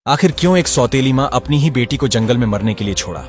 आखिर क्यों एक सौतेली माँ अपनी ही बेटी को जंगल में मरने के लिए छोड़ा,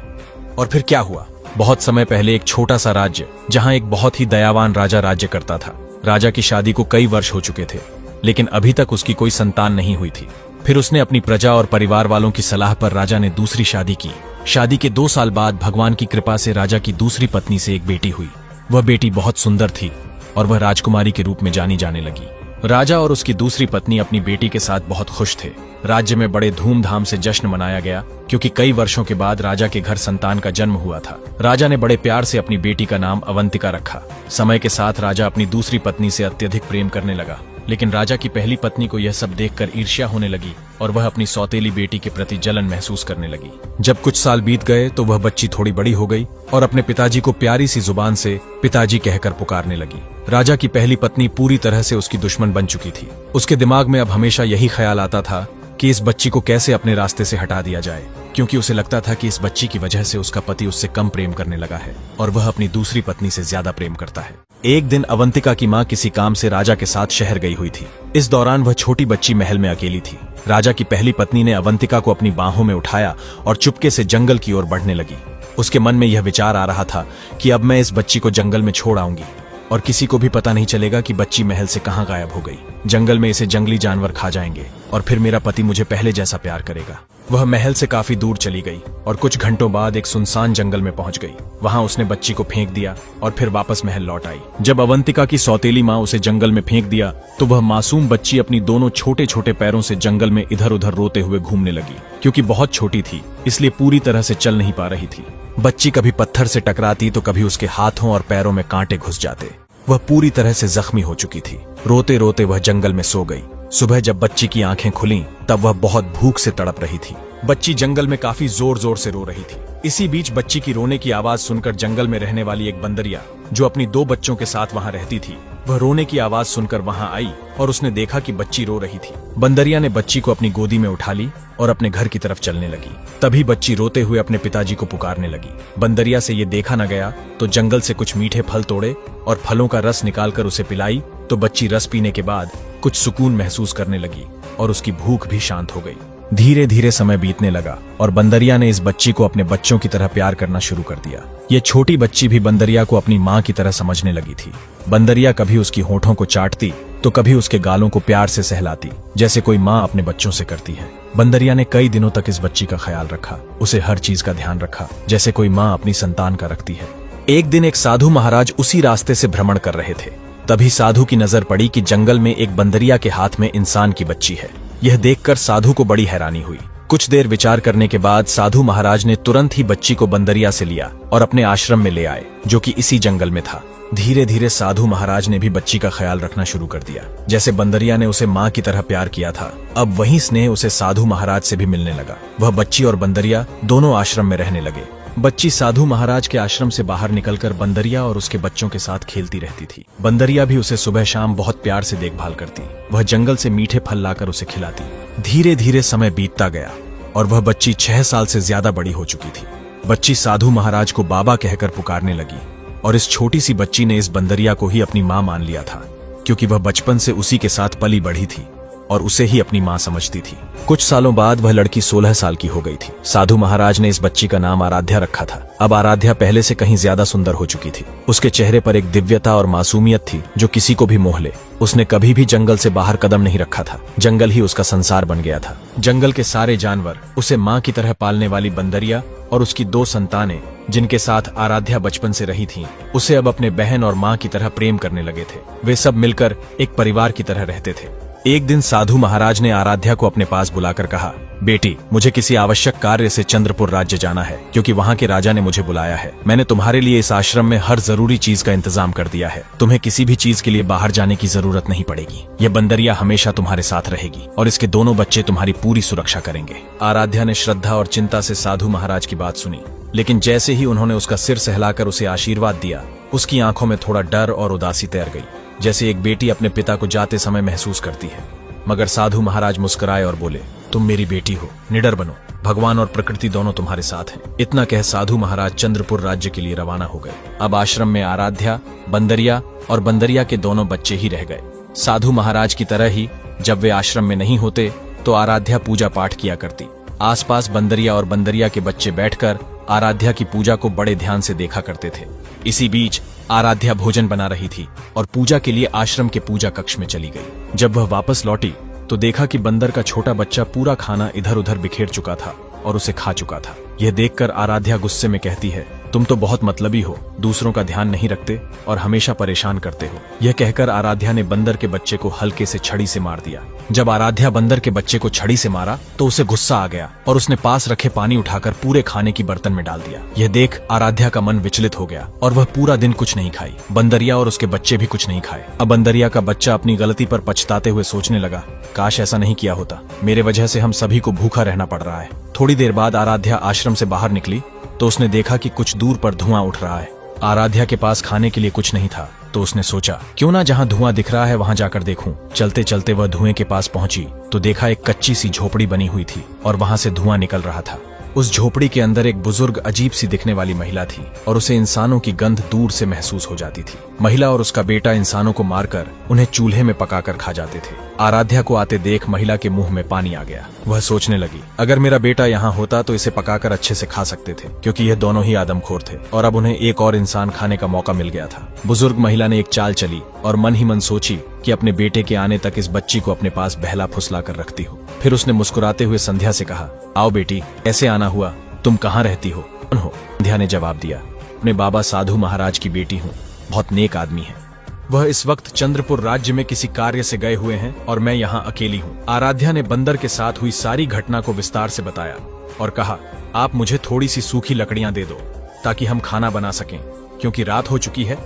और फिर क्या हुआ? बहुत समय पहले एक छोटा सा राज्य जहां एक बहुत ही दयावान राजा राज्य करता था। राजा की शादी को कई वर्ष हो चुके थे, लेकिन अभी तक उसकी कोई संतान नहीं हुई थी। फिर उसने अपनी प्रजा और परिवार वालों की सलाह पर राजा ने दूसरी शादी की। शादी के 2 साल बाद भगवान की कृपा से राजा की दूसरी पत्नी से एक बेटी हुई। वह बेटी बहुत सुंदर थी और वह राजकुमारी के रूप में जानी जाने लगी। राजा और उसकी दूसरी पत्नी अपनी बेटी के साथ बहुत खुश थे। राज्य में बड़े धूमधाम से जश्न मनाया गया, क्योंकि कई वर्षों के बाद राजा के घर संतान का जन्म हुआ था। राजा ने बड़े प्यार से अपनी बेटी का नाम अवंतिका रखा। समय के साथ राजा अपनी दूसरी पत्नी से अत्यधिक प्रेम करने लगा, लेकिन राजा की पहली पत्नी को यह सब देखकर ईर्ष्या होने लगी और वह अपनी सौतेली बेटी के प्रति जलन महसूस करने लगी। जब कुछ साल बीत गए तो वह बच्ची थोड़ी बड़ी हो गई और अपने पिताजी को प्यारी सी जुबान से पिताजी कहकर पुकारने लगी। राजा की पहली पत्नी पूरी तरह से उसकी दुश्मन बन चुकी थी। उसके दिमाग में अब हमेशा यही ख्याल आता था कि इस बच्ची को कैसे अपने रास्ते से हटा दिया जाए, क्योंकि उसे लगता था कि इस बच्ची की वजह से उसका पति उससे कम प्रेम करने लगा है और वह अपनी दूसरी पत्नी से ज्यादा प्रेम करता है। एक दिन अवंतिका की माँ किसी काम से राजा के साथ शहर गई हुई थी। इस दौरान वह छोटी बच्ची महल में अकेली थी। राजा की पहली पत्नी ने अवंतिका को अपनी बाहों में उठाया और चुपके से जंगल की ओर बढ़ने लगी। उसके मन में यह विचार आ रहा था कि अब मैं इस बच्ची को जंगल में छोड़ आऊंगी और किसी को भी पता नहीं चलेगा कि बच्ची महल से कहां गायब हो गई। जंगल में इसे जंगली जानवर खा जाएंगे और फिर मेरा पति मुझे पहले जैसा प्यार करेगा। वह महल से काफी दूर चली गई और कुछ घंटों बाद एक सुनसान जंगल में पहुंच गई। वहां उसने बच्ची को फेंक दिया और फिर वापस महल लौट आई। जब अवंतिका की सौतेली माँ उसे जंगल में फेंक दिया तो वह मासूम बच्ची अपनी दोनों छोटे छोटे पैरों से जंगल में इधर उधर रोते हुए घूमने लगी। क्योंकि बहुत छोटी थी इसलिए पूरी तरह से चल नहीं पा रही थी। बच्ची कभी पत्थर से टकराती तो कभी उसके हाथों और पैरों में कांटे घुस जाते। वह पूरी तरह से जख्मी हो चुकी थी। रोते रोते वह जंगल में सो गई। सुबह जब बच्ची की आंखें खुलीं तब वह बहुत भूख से तड़प रही थी। बच्ची जंगल में काफी जोर जोर से रो रही थी। इसी बीच बच्ची की रोने की आवाज सुनकर जंगल में रहने वाली एक बंदरिया, जो अपनी 2 बच्चों के साथ वहां रहती थी, वह रोने की आवाज सुनकर वहां आई और उसने देखा कि बच्ची रो रही थी। बंदरिया ने बच्ची को अपनी गोदी में उठा ली और अपने घर की तरफ चलने लगी। तभी बच्ची रोते हुए अपने पिताजी को पुकारने लगी। बंदरिया से ये देखा न गया तो जंगल से कुछ मीठे फल तोड़े और फलों का रस निकालकर उसे पिलाई तो बच्ची रस पीने के बाद कुछ सुकून महसूस करने लगी और उसकी भूख भी शांत हो गई। धीरे धीरे समय बीतने लगा और बंदरिया ने इस बच्ची को अपने बच्चों की तरह प्यार करना शुरू कर दिया। ये छोटी बच्ची भी बंदरिया को अपनी माँ की तरह समझने लगी थी। बंदरिया कभी उसकी होठों को चाटती तो कभी उसके गालों को प्यार से सहलाती, जैसे कोई माँ अपने बच्चों से करती है। बंदरिया ने कई दिनों तक इस बच्ची का ख्याल रखा, उसे हर चीज का ध्यान रखा, जैसे कोई माँ अपनी संतान का रखती है। एक दिन एक साधु महाराज उसी रास्ते से भ्रमण कर रहे थे। तभी साधु की नजर पड़ी कि जंगल में एक बंदरिया के हाथ में इंसान की बच्ची है। यह देखकर साधु को बड़ी हैरानी हुई। कुछ देर विचार करने के बाद साधु महाराज ने तुरंत ही बच्ची को बंदरिया से लिया और अपने आश्रम में ले आए, जो कि इसी जंगल में था। धीरे धीरे साधु महाराज ने भी बच्ची का ख्याल रखना शुरू कर दिया। जैसे बंदरिया ने उसे माँ की तरह प्यार किया था, अब वही स्नेह उसे साधु महाराज से भी मिलने लगा। वह बच्ची और बंदरिया दोनों आश्रम में रहने लगे। बच्ची साधु महाराज के आश्रम से बाहर निकलकर बंदरिया और उसके बच्चों के साथ खेलती रहती थी। बंदरिया भी उसे सुबह शाम बहुत प्यार से देखभाल करती। वह जंगल से मीठे फल लाकर उसे खिलाती। धीरे धीरे समय बीतता गया और वह बच्ची 6 साल से ज्यादा बड़ी हो चुकी थी। बच्ची साधु महाराज को बाबा कहकर पुकारने लगी और इस छोटी सी बच्ची ने इस बंदरिया को ही अपनी माँ मान लिया था, क्योंकि वह बचपन से उसी के साथ पली बढ़ी थी और उसे ही अपनी माँ समझती थी। कुछ सालों बाद वह लड़की 16 साल की हो गई थी। साधु महाराज ने इस बच्ची का नाम आराध्या रखा था। अब आराध्या पहले से कहीं ज्यादा सुंदर हो चुकी थी। उसके चेहरे पर एक दिव्यता और मासूमियत थी जो किसी को भी मोह ले। उसने कभी भी जंगल से बाहर कदम नहीं रखा था। जंगल ही उसका संसार बन गया था। जंगल के सारे जानवर, उसे माँ की तरह पालने वाली बंदरिया और उसकी 2 संतानें, जिनके साथ आराध्या बचपन से रही थीं, उसे अब अपने बहन और माँ की तरह प्रेम करने लगे थे। वे सब मिलकर एक परिवार की तरह रहते थे। एक दिन साधु महाराज ने आराध्या को अपने पास बुलाकर कहा, बेटी, मुझे किसी आवश्यक कार्य से चंद्रपुर राज्य जाना है, क्योंकि वहाँ के राजा ने मुझे बुलाया है। मैंने तुम्हारे लिए इस आश्रम में हर जरूरी चीज का इंतजाम कर दिया है। तुम्हें किसी भी चीज के लिए बाहर जाने की जरूरत नहीं पड़ेगी। ये बंदरिया हमेशा तुम्हारे साथ रहेगी और इसके दोनों बच्चे तुम्हारी पूरी सुरक्षा करेंगे। आराध्या ने श्रद्धा और चिंता से साधु महाराज की बात सुनी, लेकिन जैसे ही उन्होंने उसका सिर सहलाकर उसे आशीर्वाद दिया, उसकी आंखों में थोड़ा डर और उदासी तैर गई, जैसे एक बेटी अपने पिता को जाते समय महसूस करती है। मगर साधु महाराज मुस्कुराए और बोले, तुम मेरी बेटी हो, निडर बनो, भगवान और प्रकृति दोनों तुम्हारे साथ हैं। इतना कह साधु महाराज चंद्रपुर राज्य के लिए रवाना हो गए। अब आश्रम में आराध्या, बंदरिया और बंदरिया के दोनों बच्चे ही रह गए। साधु महाराज की तरह ही जब वे आश्रम में नहीं होते तो आराध्या पूजा पाठ किया करती। आसपास बंदरिया और बंदरिया के बच्चे बैठकर आराध्या की पूजा को बड़े ध्यान से देखा करते थे। इसी बीच आराध्या भोजन बना रही थी और पूजा के लिए आश्रम के पूजा कक्ष में चली गई। जब वह वापस लौटी तो देखा कि बंदर का छोटा बच्चा पूरा खाना इधर उधर बिखेर चुका था और उसे खा चुका था। यह देखकर आराध्या गुस्से में कहती है, तुम तो बहुत मतलबी हो, दूसरों का ध्यान नहीं रखते और हमेशा परेशान करते हो। यह कहकर आराध्या ने बंदर के बच्चे को हल्के से छड़ी से मार दिया। जब आराध्या बंदर के बच्चे को छड़ी से मारा तो उसे गुस्सा आ गया और उसने पास रखे पानी उठाकर पूरे खाने की बर्तन में डाल दिया। यह देख आराध्या का मन विचलित हो गया और वह पूरा दिन कुछ नहीं खाई। बंदरिया और उसके बच्चे भी कुछ नहीं खाए। अब बंदरिया का बच्चा अपनी गलती पर पछताते हुए सोचने लगा, काश ऐसा नहीं किया होता, मेरे वजह से हम सभी को भूखा रहना पड़ रहा है। थोड़ी देर बाद आराध्या आश्रम से बाहर निकली तो उसने देखा कि कुछ दूर पर धुआं उठ रहा है। आराध्या के पास खाने के लिए कुछ नहीं था तो उसने सोचा, क्यों ना जहां धुआं दिख रहा है वहां जाकर देखूं। चलते चलते वह धुएं के पास पहुंची तो देखा एक कच्ची सी झोपड़ी बनी हुई थी और वहां से धुआं निकल रहा था। उस झोपड़ी के अंदर एक बुजुर्ग अजीब सी दिखने वाली महिला थी और उसे इंसानों की गंध दूर से महसूस हो जाती थी। महिला और उसका बेटा इंसानों को मारकर उन्हें चूल्हे में पकाकर खा जाते थे। आराध्या को आते देख महिला के मुंह में पानी आ गया। वह सोचने लगी, अगर मेरा बेटा यहाँ होता तो इसे पकाकर अच्छे से खा सकते थे, क्योंकि यह दोनों ही आदमखोर थे और अब उन्हें एक और इंसान खाने का मौका मिल गया था। बुजुर्ग महिला ने एक चाल चली और मन ही मन सोची कि अपने बेटे के आने तक इस बच्ची को अपने पास बहला फुसला कर रखती हो। फिर उसने मुस्कुराते हुए संध्या से कहा, आओ बेटी, कैसे आना हुआ, तुम कहाँ रहती हो? संध्या ने जवाब दिया, अपने बाबा साधु महाराज की बेटी हूँ, बहुत नेक आदमी है। वह इस वक्त चंद्रपुर राज्य में किसी कार्य से गए हुए हैं और मैं यहाँ अकेली हूँ। आराध्या ने बंदर के साथ हुई सारी घटना को विस्तार से बताया और कहा, आप मुझे थोड़ी सी सूखी लकड़ियां दे दो ताकि हम खाना बना सकें, क्योंकि रात हो चुकी है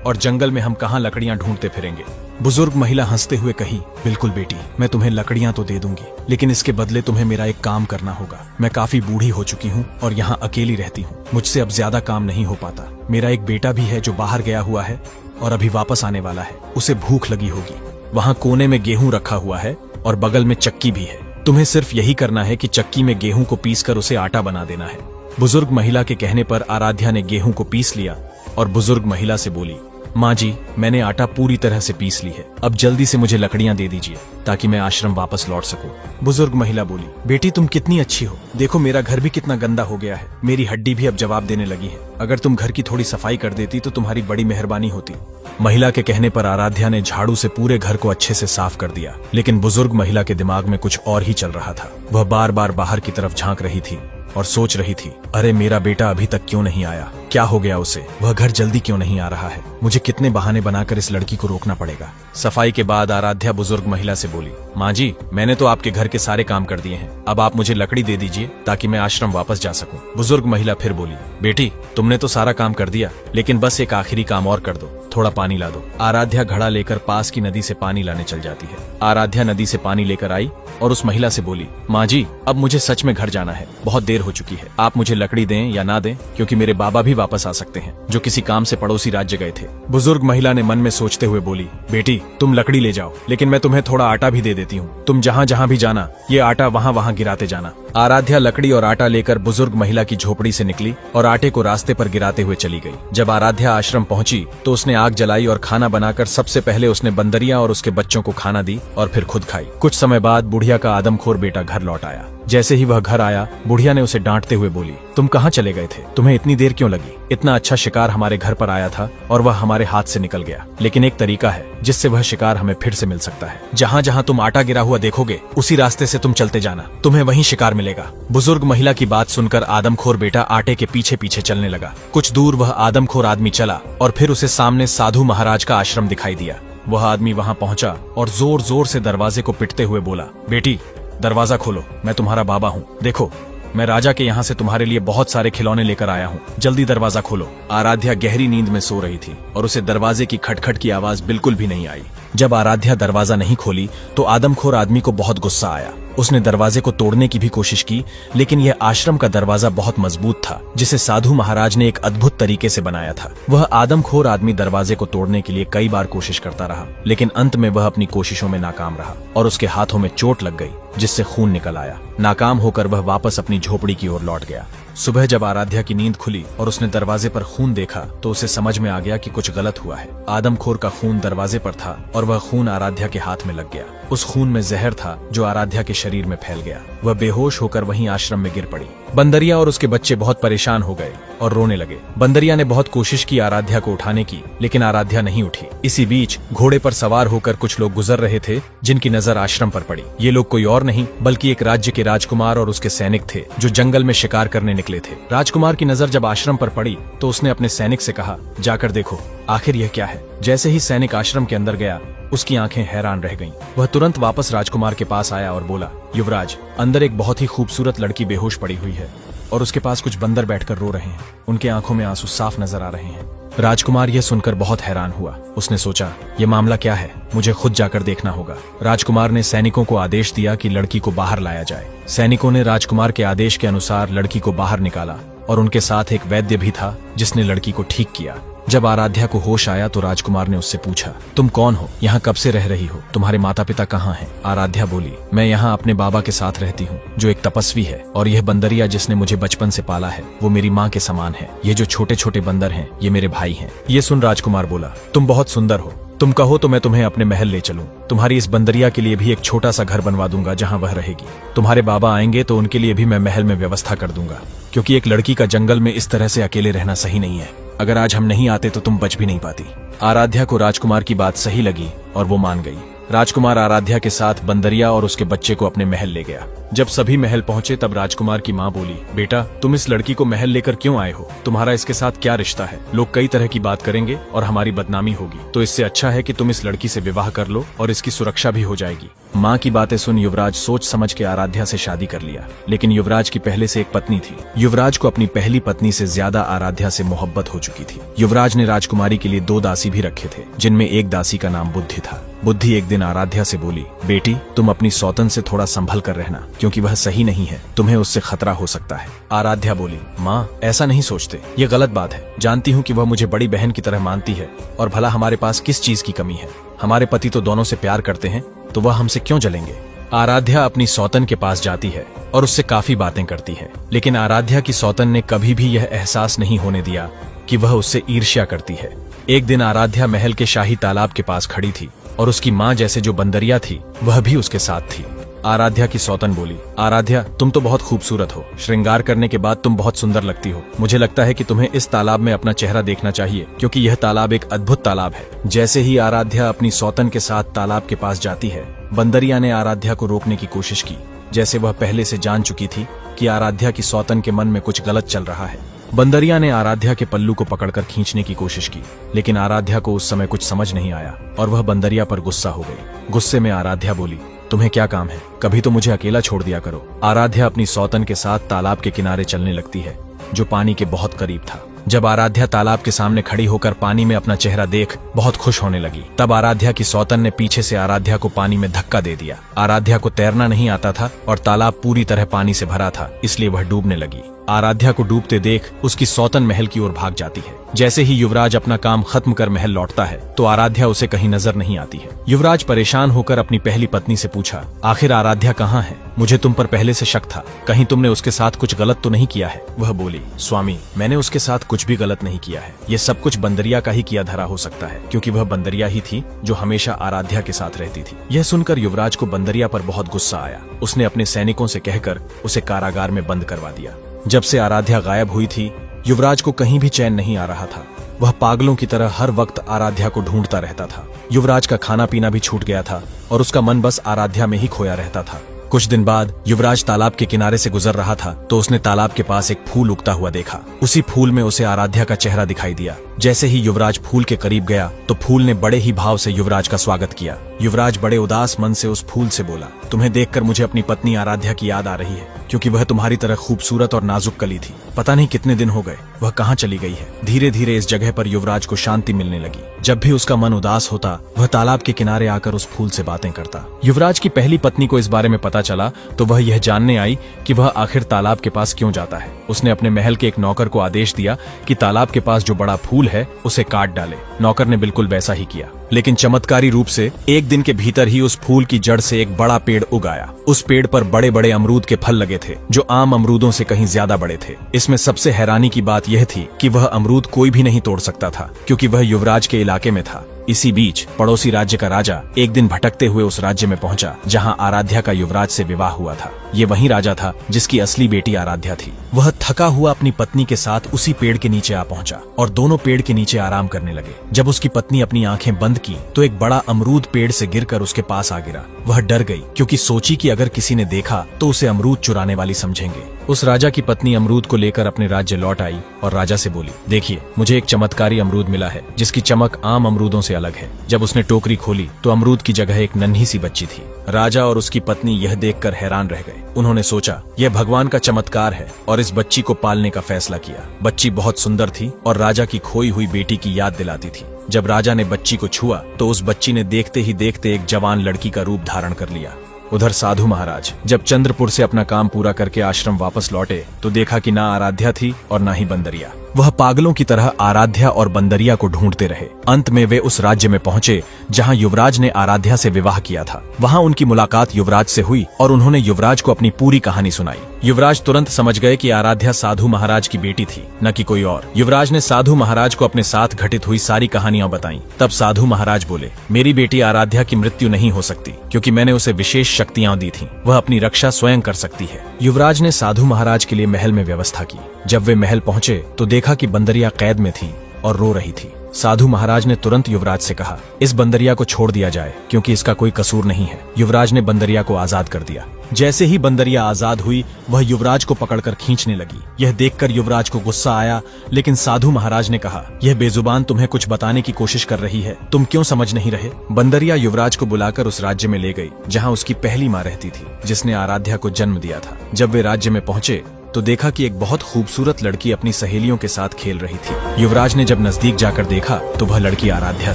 और जंगल में हम कहाँ लकड़ियां ढूंढते फिरेंगे। बुजुर्ग महिला हंसते हुए कही, बिल्कुल बेटी, मैं तुम्हें लकड़ियां तो दे दूंगी, लेकिन इसके बदले तुम्हें मेरा एक काम करना होगा। मैं काफी बूढ़ी हो चुकी हूँ और यहाँ अकेली रहती हूँ, मुझसे अब ज्यादा काम नहीं हो पाता। मेरा एक बेटा भी है जो बाहर गया हुआ है और अभी वापस आने वाला है, उसे भूख लगी होगी। वहाँ कोने में गेहूं रखा हुआ है और बगल में चक्की भी है। तुम्हें सिर्फ यही करना है कि चक्की में गेहूं को पीस कर उसे आटा बना देना है। बुजुर्ग महिला के कहने पर आराध्या ने गेहूं को पीस लिया और बुजुर्ग महिला से बोली, माँ जी, मैंने आटा पूरी तरह से पीस ली है, अब जल्दी से मुझे लकड़ियां दे दीजिए ताकि मैं आश्रम वापस लौट सकूं। बुजुर्ग महिला बोली, बेटी तुम कितनी अच्छी हो, देखो मेरा घर भी कितना गंदा हो गया है, मेरी हड्डी भी अब जवाब देने लगी है। अगर तुम घर की थोड़ी सफाई कर देती तो तुम्हारी बड़ी मेहरबानी होती। महिला के कहने पर आराध्या ने झाड़ू से पूरे घर को अच्छे से साफ कर दिया, लेकिन बुजुर्ग महिला के दिमाग में कुछ और ही चल रहा था। वह बार बार बाहर की तरफ झांक रही थी और सोच रही थी, अरे मेरा बेटा अभी तक क्यों नहीं आया, क्या हो गया उसे, वह घर जल्दी क्यों नहीं आ रहा है, मुझे कितने बहाने बनाकर इस लड़की को रोकना पड़ेगा। सफाई के बाद आराध्या बुजुर्ग महिला से बोली, माँ जी, मैंने तो आपके घर के सारे काम कर दिए हैं, अब आप मुझे लकड़ी दे दीजिए ताकि मैं आश्रम वापस जा सकूं। बुजुर्ग महिला फिर बोली, बेटी तुमने तो सारा काम कर दिया, लेकिन बस एक आखिरी काम और कर दो, थोड़ा पानी ला दो। आराध्या घड़ा लेकर पास की नदी से पानी लाने चल जाती है। आराध्या नदी से पानी लेकर आई और उस महिला से बोली, माँ जी, अब मुझे सच में घर जाना है, बहुत देर हो चुकी है, आप मुझे लकड़ी दें या ना दें, क्योंकि मेरे बाबा भी वापस आ सकते हैं जो किसी काम से पड़ोसी राज्य गए थे। बुजुर्ग महिला ने मन में सोचते हुए बोली, बेटी तुम लकड़ी ले जाओ, लेकिन मैं तुम्हें थोड़ा आटा भी दे देती हूँ, तुम जहाँ जहाँ भी जाना ये आटा वहाँ वहाँ गिराते जाना। आराध्या लकड़ी और आटा लेकर बुजुर्ग महिला की झोपड़ी से निकली और आटे को रास्ते पर गिराते हुए चली गई। जब आराध्या आश्रम पहुंची तो उसने आग जलाई और खाना बनाकर सबसे पहले उसने बंदरिया और उसके बच्चों को खाना दी और फिर खुद खाई। कुछ समय बाद बुढ़िया का आदमखोर बेटा घर लौट आया। जैसे ही वह घर आया, बुढ़िया ने उसे डांटते हुए बोली, तुम कहाँ चले गए थे, तुम्हें इतनी देर क्यों लगी, इतना अच्छा शिकार हमारे घर पर आया था और वह हमारे हाथ से निकल गया, लेकिन एक तरीका है जिससे वह शिकार हमें फिर से मिल सकता है। जहाँ जहाँ तुम आटा गिरा हुआ देखोगे उसी रास्ते से तुम चलते जाना, तुम्हें वहीं शिकार मिलेगा। बुजुर्ग महिला की बात सुनकर आदमखोर बेटा आटे के पीछे पीछे चलने लगा। कुछ दूर वह आदमखोर आदमी चला और फिर उसे सामने साधु महाराज का आश्रम दिखाई दिया। वह आदमी वहाँ पहुंचा और जोर जोर से दरवाजे को पिटते हुए बोला, बेटी दरवाजा खोलो, मैं तुम्हारा बाबा हूँ, देखो मैं राजा के यहाँ से तुम्हारे लिए बहुत सारे खिलौने लेकर आया हूँ, जल्दी दरवाजा खोलो। आराध्या गहरी नींद में सो रही थी और उसे दरवाजे की खटखट की आवाज बिल्कुल भी नहीं आई। जब आराध्या दरवाजा नहीं खोली तो आदमखोर आदमी को बहुत गुस्सा आया। उसने दरवाजे को तोड़ने की भी कोशिश की, लेकिन यह आश्रम का दरवाजा बहुत मजबूत था जिसे साधु महाराज ने एक अद्भुत तरीके से बनाया था। वह आदमखोर आदमी दरवाजे को तोड़ने के लिए कई बार कोशिश करता रहा, लेकिन अंत में वह अपनी कोशिशों में नाकाम रहा और उसके हाथों में चोट लग गई जिससे खून निकल आया। नाकाम होकर वह वापस अपनी झोपड़ी की ओर लौट गया। सुबह जब आराध्या की नींद खुली और उसने दरवाजे पर खून देखा तो उसे समझ में आ गया कि कुछ गलत हुआ है। आदमखोर का खून दरवाजे पर था और वह खून आराध्या के हाथ में लग गया। उस खून में जहर था जो आराध्या के शरीर में फैल गया। वह बेहोश होकर वहीं आश्रम में गिर पड़ी। बंदरिया और उसके बच्चे बहुत परेशान हो गए और रोने लगे। बंदरिया ने बहुत कोशिश की आराध्या को उठाने की, लेकिन आराध्या नहीं उठी। इसी बीच घोड़े पर सवार होकर कुछ लोग गुजर रहे थे जिनकी नजर आश्रम पर पड़ी। ये लोग कोई और नहीं बल्कि एक राज्य के राजकुमार और उसके सैनिक थे जो जंगल में शिकार करने निकले थे। राजकुमार की नजर जब आश्रम पर पड़ी तो उसने अपने सैनिक से कहा, जाकर देखो आखिर यह क्या है। जैसे ही सैनिक आश्रम के अंदर गया उसकी आंखें हैरान रह गईं। वह तुरंत वापस राजकुमार के पास आया और बोला, युवराज, अंदर एक बहुत ही खूबसूरत लड़की बेहोश पड़ी हुई है और उसके पास कुछ बंदर बैठकर रो रहे हैं। उनके आंखों में आंसू साफ नजर आ रहे हैं। राजकुमार यह सुनकर बहुत हैरान हुआ। उसने सोचा, ये मामला क्या है, मुझे खुद जाकर देखना होगा। राजकुमार ने सैनिकों को आदेश दिया कि लड़की को बाहर लाया जाए। सैनिकों ने राजकुमार के आदेश के अनुसार लड़की को बाहर निकाला और उनके साथ एक वैद्य भी था जिसने लड़की को ठीक किया। जब आराध्या को होश आया तो राजकुमार ने उससे पूछा, तुम कौन हो, यहाँ कब से रह रही हो, तुम्हारे माता पिता कहाँ हैं? आराध्या बोली, मैं यहाँ अपने बाबा के साथ रहती हूँ जो एक तपस्वी है, और यह बंदरिया जिसने मुझे बचपन से पाला है वो मेरी माँ के समान है। ये जो छोटे छोटे बंदर हैं ये मेरे भाई हैं। ये सुन राजकुमार बोला, तुम बहुत सुंदर हो, तुम कहो तो मैं तुम्हें अपने महल ले चलूं। तुम्हारी इस बंदरिया के लिए भी एक छोटा सा घर बनवा दूंगा जहां वह रहेगी। तुम्हारे बाबा आएंगे तो उनके लिए भी मैं महल में व्यवस्था कर दूंगा, क्योंकि एक लड़की का जंगल में इस तरह से अकेले रहना सही नहीं है। अगर आज हम नहीं आते तो तुम बच भी नहीं पाती। आराध्या को राजकुमार की बात सही लगी और वो मान गई। राजकुमार आराध्या के साथ बंदरिया और उसके बच्चे को अपने महल ले गया। जब सभी महल पहुंचे तब राजकुमार की माँ बोली, बेटा, तुम इस लड़की को महल लेकर क्यों आए हो? तुम्हारा इसके साथ क्या रिश्ता है? लोग कई तरह की बात करेंगे और हमारी बदनामी होगी, तो इससे अच्छा है कि तुम इस लड़की से विवाह कर लो और इसकी सुरक्षा भी हो जाएगी। माँ की बातें सुन युवराज सोच समझ के आराध्या से शादी कर लिया, लेकिन युवराज की पहले से एक पत्नी थी। युवराज को अपनी पहली पत्नी से ज्यादा आराध्या से मोहब्बत हो चुकी थी। युवराज ने राजकुमारी के लिए 2 दासी भी रखे थे, जिनमें एक दासी का नाम बुद्धि था। बुद्धि एक दिन आराध्या से बोली, बेटी, तुम अपनी सौतन से थोड़ा संभल कर रहना, क्योंकि वह सही नहीं है, तुम्हें उससे खतरा हो सकता है। आराध्या बोली, माँ, ऐसा नहीं सोचते, ये गलत बात है। जानती हूँ कि वह मुझे बड़ी बहन की तरह मानती है, और भला हमारे पास किस चीज की कमी है? हमारे पति तो दोनों से प्यार करते हैं, तो वह हमसे क्यों जलेंगे? आराध्या अपनी सौतन के पास जाती है और उससे काफी बातें करती है, लेकिन आराध्या की सौतन ने कभी भी यह एहसास नहीं होने दिया कि वह उससे ईर्ष्या करती है। एक दिन आराध्या महल के शाही तालाब के पास खड़ी थी और उसकी माँ जैसे जो बंदरिया थी वह भी उसके साथ थी। आराध्या की सौतन बोली, आराध्या, तुम तो बहुत खूबसूरत हो। श्रृंगार करने के बाद तुम बहुत सुंदर लगती हो। मुझे लगता है कि तुम्हें इस तालाब में अपना चेहरा देखना चाहिए, क्योंकि यह तालाब एक अद्भुत तालाब है। जैसे ही आराध्या अपनी सौतन के साथ तालाब के पास जाती है, बंदरिया ने आराध्या को रोकने की कोशिश की, जैसे वह पहले से जान चुकी थी कि आराध्या की सौतन के मन में कुछ गलत चल रहा है। बंदरिया ने आराध्या के पल्लू को पकड़कर खींचने की कोशिश की, लेकिन आराध्या को उस समय कुछ समझ नहीं आया और वह बंदरिया पर गुस्सा हो गई। गुस्से में आराध्या बोली, तुम्हें क्या काम है? कभी तो मुझे अकेला छोड़ दिया करो। आराध्या अपनी सौतन के साथ तालाब के किनारे चलने लगती है, जो पानी के बहुत करीब था। जब आराध्या तालाब के सामने खड़ी होकर पानी में अपना चेहरा देख बहुत खुश होने लगी, तब आराध्या की सौतन ने पीछे से आराध्या को पानी में धक्का दे दिया। आराध्या को तैरना नहीं आता था और तालाब पूरी तरह पानी से भरा था, इसलिए वह डूबने लगी। आराध्या को डूबते देख उसकी सौतन महल की ओर भाग जाती है। जैसे ही युवराज अपना काम खत्म कर महल लौटता है तो आराध्या उसे कहीं नजर नहीं आती है। युवराज परेशान होकर अपनी पहली पत्नी से पूछा, आखिर आराध्या कहाँ है? मुझे तुम पर पहले से शक था, कहीं तुमने उसके साथ कुछ गलत तो नहीं किया है? वह बोली, स्वामी, मैंने उसके साथ कुछ भी गलत नहीं किया है। ये सब कुछ बंदरिया का ही किया धरा हो सकता है, क्योंकि वह बंदरिया ही थी जो हमेशा आराध्या के साथ रहती थी। यह सुनकर युवराज को बंदरिया पर बहुत गुस्सा आया। उसने अपने सैनिकों से कहकर उसे कारागार में बंद करवा दिया। जब से आराध्या गायब हुई थी, युवराज को कहीं भी चैन नहीं आ रहा था। वह पागलों की तरह हर वक्त आराध्या को ढूंढता रहता था। युवराज का खाना पीना भी छूट गया था और उसका मन बस आराध्या में ही खोया रहता था। कुछ दिन बाद युवराज तालाब के किनारे से गुजर रहा था तो उसने तालाब के पास एक फूल उगता हुआ देखा। उसी फूल में उसे आराध्या का चेहरा दिखाई दिया। जैसे ही युवराज फूल के करीब गया तो फूल ने बड़े ही भाव से युवराज का स्वागत किया। युवराज बड़े उदास मन से उस फूल से बोला, तुम्हें देखकर मुझे अपनी पत्नी आराध्या की याद आ रही है, क्योंकि वह तुम्हारी तरह खूबसूरत और नाजुक कली थी। पता नहीं कितने दिन हो गए वह कहाँ चली गई है। धीरे धीरे इस जगह पर युवराज को शांति मिलने लगी। जब भी उसका मन उदास होता वह तालाब के किनारे आकर उस फूल से बातें करता। युवराज की पहली पत्नी को इस बारे में पता चला तो वह यह जानने आई कि वह आखिर तालाब के पास क्यों जाता है। उसने अपने महल के एक नौकर को आदेश दिया कि तालाब के पास जो बड़ा फूल है उसे काट डाले। नौकर ने बिल्कुल वैसा ही किया। लेकिन चमत्कारी रूप से एक दिन के भीतर ही उस फूल की जड़ से एक बड़ा पेड़ उग आया। उस पेड़ पर बड़े बड़े अमरूद के फल लगे थे जो आम अमरूदों से कहीं ज्यादा बड़े थे। इसमें सबसे हैरानी की बात यह थी कि वह अमरूद कोई भी नहीं तोड़ सकता था क्योंकि वह युवराज के इलाके में था। इसी बीच पड़ोसी राज्य का राजा एक दिन भटकते हुए उस राज्य में पहुंचा जहां आराध्या का युवराज से विवाह हुआ था। ये वही राजा था जिसकी असली बेटी आराध्या थी। वह थका हुआ अपनी पत्नी के साथ उसी पेड़ के नीचे आ पहुंचा और दोनों पेड़ के नीचे आराम करने लगे। जब उसकी पत्नी अपनी आंखें बंद की तो एक बड़ा अमरूद पेड़ से गिरकर उसके पास आ गिरा। वह डर गई क्योंकि सोची कि अगर किसी ने देखा तो उसे अमरूद चुराने वाली समझेंगे। उस राजा की पत्नी अमरूद को लेकर अपने राज्य लौट आई और राजा से बोली, देखिए मुझे एक चमत्कारी अमरूद मिला है जिसकी चमक आम अमरूदों से अलग है। जब उसने टोकरी खोली तो अमरूद की जगह एक नन्ही सी बच्ची थी। राजा और उसकी पत्नी यह देखकर हैरान रह गए। उन्होंने सोचा यह भगवान का चमत्कार है और इस बच्ची को पालने का फैसला किया। बच्ची बहुत सुंदर थी और राजा की खोई हुई बेटी की याद दिलाती थी। जब राजा ने बच्ची को छुआ तो उस बच्ची ने देखते ही देखते एक जवान लड़की का रूप धारण कर लिया। उधर साधु महाराज जब चंद्रपुर से अपना काम पूरा करके आश्रम वापस लौटे तो देखा कि ना आराध्या थी और ना ही बंदरिया। वह पागलों की तरह आराध्या और बंदरिया को ढूंढते रहे। अंत में वे उस राज्य में पहुंचे जहां युवराज ने आराध्या से विवाह किया था। वहां उनकी मुलाकात युवराज से हुई और उन्होंने युवराज को अपनी पूरी कहानी सुनाई। युवराज तुरंत समझ गए कि आराध्या साधु महाराज की बेटी थी, न कि कोई और। युवराज ने साधु महाराज को अपने साथ घटित हुई सारी कहानियां बताईं। तब साधु महाराज बोले, मेरी बेटी आराध्या की मृत्यु नहीं हो सकती क्योंकि मैंने उसे विशेष शक्तियां दी थी। वह अपनी रक्षा स्वयं कर सकती है। युवराज ने साधु महाराज के लिए महल में व्यवस्था की। जब वे महल पहुंचे तो देखा कि बंदरिया कैद में थी और रो रही थी। साधु महाराज ने तुरंत युवराज से कहा, इस बंदरिया को छोड़ दिया जाए क्योंकि इसका कोई कसूर नहीं है। युवराज ने बंदरिया को आजाद कर दिया। जैसे ही बंदरिया आजाद हुई वह युवराज को पकड़कर खींचने लगी। यह देखकर युवराज को गुस्सा आया, लेकिन साधु महाराज ने कहा, यह बेजुबान तुम्हें कुछ बताने की कोशिश कर रही है, तुम क्यों समझ नहीं रहे? बंदरिया युवराज को बुलाकर उस राज्य में ले गई जहाँ उसकी पहली माँ रहती थी जिसने आराध्या को जन्म दिया था। जब वे राज्य में पहुंचे तो देखा कि एक बहुत खूबसूरत लड़की अपनी सहेलियों के साथ खेल रही थी। युवराज ने जब नजदीक जाकर देखा तो वह लड़की आराध्या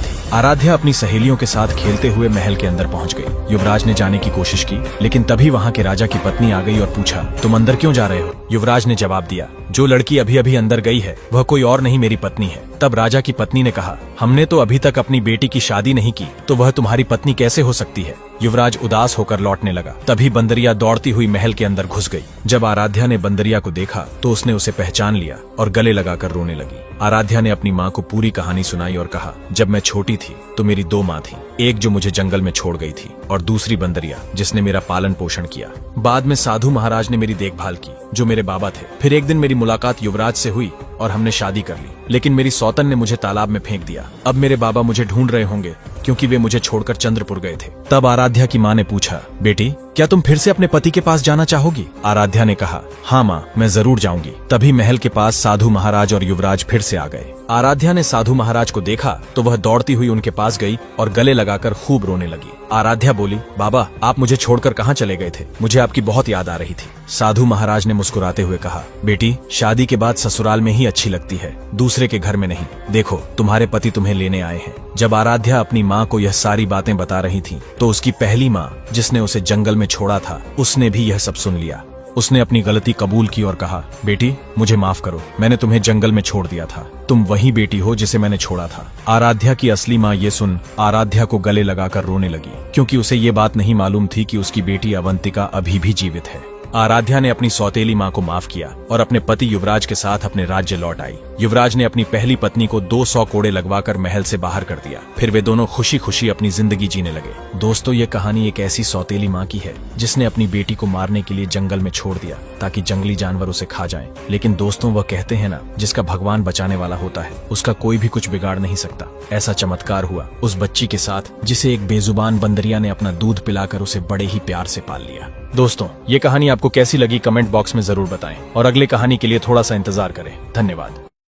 थी। आराध्या अपनी सहेलियों के साथ खेलते हुए महल के अंदर पहुंच गई। युवराज ने जाने की कोशिश की, लेकिन तभी वहां के राजा की पत्नी आ गई और पूछा, तुम अंदर क्यों जा रहे हो? युवराज ने जवाब दिया, जो लड़की अभी अभी अंदर गई है वह कोई और नहीं मेरी पत्नी है। तब राजा की पत्नी ने कहा, हमने तो अभी तक अपनी बेटी की शादी नहीं की, तो वह तुम्हारी पत्नी कैसे हो सकती है? युवराज उदास होकर लौटने लगा। तभी बंदरिया दौड़ती हुई महल के अंदर घुस गई। जब आराध्या ने बंदरिया को देखा तो उसने उसे पहचान लिया और गले लगाकर रोने लगी। आराध्या ने अपनी माँ को पूरी कहानी सुनाई और कहा, जब मैं छोटी थी तो मेरी दो माँ थी, एक जो मुझे जंगल में छोड़ गई थी और दूसरी बंदरिया जिसने मेरा पालन पोषण किया। बाद में साधु महाराज ने मेरी देखभाल की जो मेरे बाबा थे। फिर एक दिन मेरी मुलाकात युवराज से हुई और हमने शादी कर ली, लेकिन मेरी सौतन ने मुझे तालाब में फेंक दिया। अब मेरे बाबा मुझे ढूंढ रहे होंगे क्योंकि वे मुझे छोड़कर चंद्रपुर गए थे। तब आराध्या की माँ ने पूछा, बेटी क्या तुम फिर से अपने पति के पास जाना चाहोगी? आराध्या ने कहा, हाँ माँ, मैं जरूर जाऊंगी। तभी महल के पास साधु महाराज और युवराज फिर से आ गए। आराध्या ने साधु महाराज को देखा तो वह दौड़ती हुई उनके पास गई और गले लगाकर खूब रोने लगी। आराध्या बोली, बाबा आप मुझे छोड़कर कहाँ चले गए थे? मुझे आपकी बहुत याद आ रही थी। साधु महाराज ने मुस्कुराते हुए कहा, बेटी शादी के बाद ससुराल में ही अच्छी लगती है, दूसरे के घर में नहीं। देखो तुम्हारे पति तुम्हें लेने आए हैं। जब आराध्या अपनी माँ को यह सारी बातें बता रही थी तो उसकी पहली माँ जिसने उसे जंगल में छोड़ा था उसने भी यह सब सुन लिया। उसने अपनी गलती कबूल की और कहा, बेटी मुझे माफ करो, मैंने तुम्हें जंगल में छोड़ दिया था। तुम वही बेटी हो जिसे मैंने छोड़ा था। आराध्या की असली माँ ये सुन आराध्या को गले लगाकर रोने लगी क्योंकि उसे ये बात नहीं मालूम थी कि उसकी बेटी अवंतिका अभी भी जीवित है। आराध्या ने अपनी सौतेली माँ को माफ किया और अपने पति युवराज के साथ अपने राज्य लौट आई। युवराज ने अपनी पहली पत्नी को 200 कोड़े लगवाकर महल से बाहर कर दिया। फिर वे दोनों खुशी खुशी अपनी जिंदगी जीने लगे। दोस्तों ये कहानी एक ऐसी सौतेली माँ की है जिसने अपनी बेटी को मारने के लिए जंगल में छोड़ दिया ताकि जंगली जानवर उसे खा जाएं। लेकिन दोस्तों वह कहते हैं ना, जिसका भगवान बचाने वाला होता है उसका कोई भी कुछ बिगाड़ नहीं सकता। ऐसा चमत्कार हुआ उस बच्ची के साथ जिसे एक बेजुबान बंदरिया ने अपना दूध पिलाकर उसे बड़े ही प्यार से पाल लिया। दोस्तों ये कहानी आपको कैसी लगी कमेंट बॉक्स में जरूर बताएं और अगली कहानी के लिए थोड़ा सा इंतजार करें। धन्यवाद।